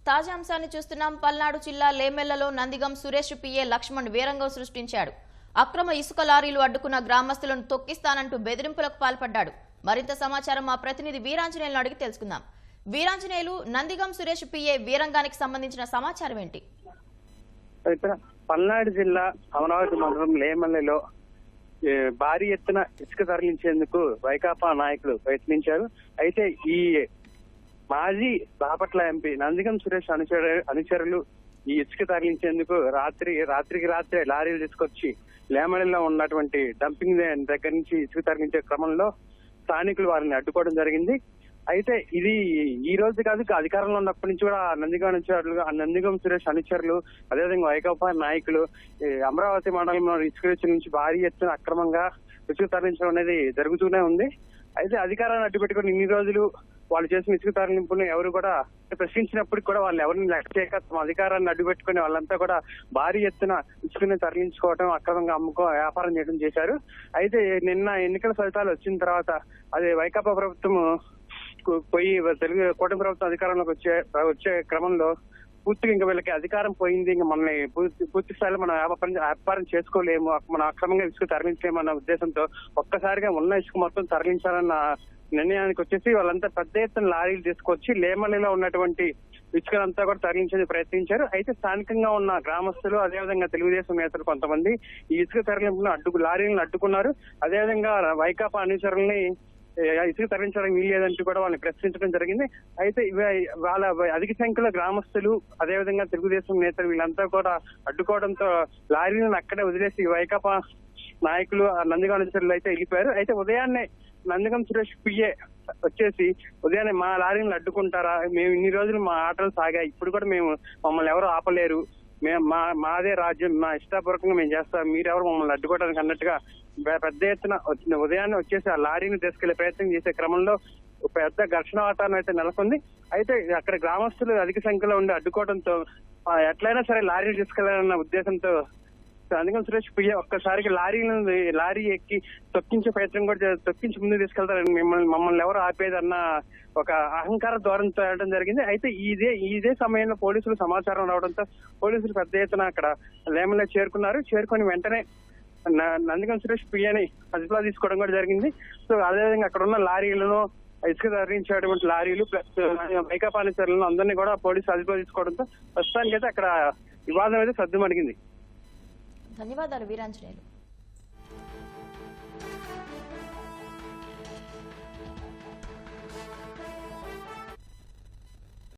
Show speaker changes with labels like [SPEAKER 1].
[SPEAKER 1] తాజా అంశాన్ని చూస్తున్నాం. పల్నాడు జిల్లా లేమెల్లలో నందిగం సురేష్ పిఏ లక్ష్మణ్ వీరంగం సృష్టించాడు. అక్రమ ఇసుక లారీలు అడ్డుకున్న గ్రామస్తులను తొక్కిస్తానంటూ బెదిరింపులకు పాల్పడ్డాడు. మరింత సమాచారం మా ప్రతినిధి వీరాంజనేయులను అడిగి తెలుసుకుందాం. వీరాంజనేయులు, నందిగం సురేష్ పిఏ వీరంగానికి సంబంధించిన సమాచారం ఏంటి?
[SPEAKER 2] పల్నాడు జిల్లా అమరావతి మండలం లేమల్లిలో భారీ ఎత్తున ఇసుక తరలించేందుకు వైకాపా నాయకులు ప్రయత్నించారు. అయితే ఈ మాజీ బాపట్ల ఎంపీ నందిగం సురేష్ అనుచరులు ఈ ఇసుక తరలించేందుకు రాత్రికి రాత్రే లారీలు తీసుకొచ్చి లేమల్లిలో ఉన్నటువంటి డంపింగ్ దగ్గర నుంచి ఇసుక తరలించే క్రమంలో స్థానికులు వారిని అడ్డుకోవడం జరిగింది. అయితే ఇది ఈ రోజు కాదు, అధికారంలో ఉన్నప్పటి నుంచి కూడా నందిగం సురేష్ అనుచరులు, అదేవిధంగా వైకాపా నాయకులు అమరావతి మండలంలో ఇసుక నుంచి భారీ ఎత్తున అక్రమంగా ఇసుక తరలించడం అనేది జరుగుతూనే ఉంది. అయితే అధికారాన్ని అడ్డుపెట్టుకుని ఇన్ని రోజులు వాళ్ళు చేసిన ఇసుక తరలింపుని ఎవరు కూడా ప్రశ్నించినప్పటికి కూడా వాళ్ళు ఎవరిని లెక్క చేయక తమ అధికారాన్ని అడ్డుపెట్టుకుని వాళ్ళంతా కూడా భారీ ఎత్తున ఇసుకని తరలించుకోవడం, అక్రమంగా వ్యాపారం చేయడం చేశారు. అయితే నిన్న ఎన్నికల ఫలితాలు వచ్చిన తర్వాత అదే వైకాపా ప్రభుత్వం పోయి తెలుగు కూటమి ప్రభుత్వం అధికారంలోకి వచ్చే క్రమంలో పూర్తిగా ఇంకా వీళ్ళకి అధికారం పోయింది, ఇంకా మనల్ని పూర్తి స్థాయిలో మనం వ్యాపారం చేసుకోలేము, మనం అక్రమంగా ఇసుక తరలించలేము అన్న ఉద్దేశంతో ఒక్కసారిగా ఉన్న ఇసుక మొత్తం తరలించాలన్న నిర్ణయానికి వచ్చేసి వాళ్ళంతా పెద్ద ఎత్తున లారీలు తీసుకొచ్చి లేమల్లిలో ఉన్నటువంటి ఇసుకలంతా కూడా తరలించేందుకు ప్రయత్నించారు. అయితే స్థానికంగా ఉన్న గ్రామస్తులు, అదేవిధంగా తెలుగుదేశం నేతలు కొంతమంది ఈ ఇసుక తరలింపును లారీలను అడ్డుకున్నారు. అదేవిధంగా వైకాపా అనుచరుల్ని ఇసుక తరలించడానికి వీల్లేదంటూ కూడా వాళ్ళని ప్రశ్నించడం జరిగింది. అయితే వాళ్ళ అధిక సంఖ్యలో గ్రామస్తులు, అదేవిధంగా తెలుగుదేశం నేతలు వీళ్ళంతా కూడా అడ్డుకోవడంతో లారీలను అక్కడే వదిలేసి వైకాపా నాయకులు, నందిగం అనుచరులు అయితే వెళ్ళిపోయారు. అయితే ఉదయాన్నే నందిగం సురేష్ పిఏ వచ్చేసి ఉదయాన్నే మా లారీలను అడ్డుకుంటారా, మేము ఇన్ని రోజులు మా ఆటలు సాగాయి, ఇప్పుడు కూడా మమ్మల్ని ఎవరు ఆపలేరు, మాదే రాజ్యం, మా ఇష్టాపూర్వకంగా మేము చేస్తాం, మీరెవరు మమ్మల్ని అడ్డుకోవడానికి అన్నట్టుగా పెద్ద ఎత్తున ఉదయాన్నే వచ్చేసి ఆ లారీని తీసుకెళ్లే ప్రయత్నం చేసే క్రమంలో పెద్ద ఘర్షణ వాతావరణం అయితే నెలకొంది. అయితే అక్కడ గ్రామస్తులు అధిక సంఖ్యలో ఉండి అడ్డుకోవడంతో ఎట్లయినా సరే లారీలు తీసుకెళ్లాలన్న ఉద్దేశంతో నందిగం సురేష్ పియ్య ఒక్కసారికి లారీ ఎక్కి తొక్కించే ప్రయత్నం కూడా తొక్కించి ముందుకు తీసుకెళ్తారని మమ్మల్ని ఎవరు ఆపేదన్న ఒక అహంకార ధోరణితో వెళ్ళడం జరిగింది. అయితే ఇదే సమయంలో పోలీసులు సమాచారం రావడంతో పోలీసులు పెద్ద ఎత్తున అక్కడ లేమల్లో చేరుకొని వెంటనే నందిగం సురేష్ పియ్యని అదుపులో తీసుకోవడం కూడా జరిగింది. సో అదేవిధంగా అక్కడ ఉన్న లారీలను, ఇసుక తరలించేటువంటి లారీలు ప్లస్ వైకాపా అనుచరులను అందరినీ కూడా పోలీసులు అదుపులో తీసుకోవడంతో ప్రస్తుతానికైతే అక్కడ వివాదం అయితే సద్దుమణిగింది.
[SPEAKER 1] ధన్యవాదాలు వీరాంజనేయులు.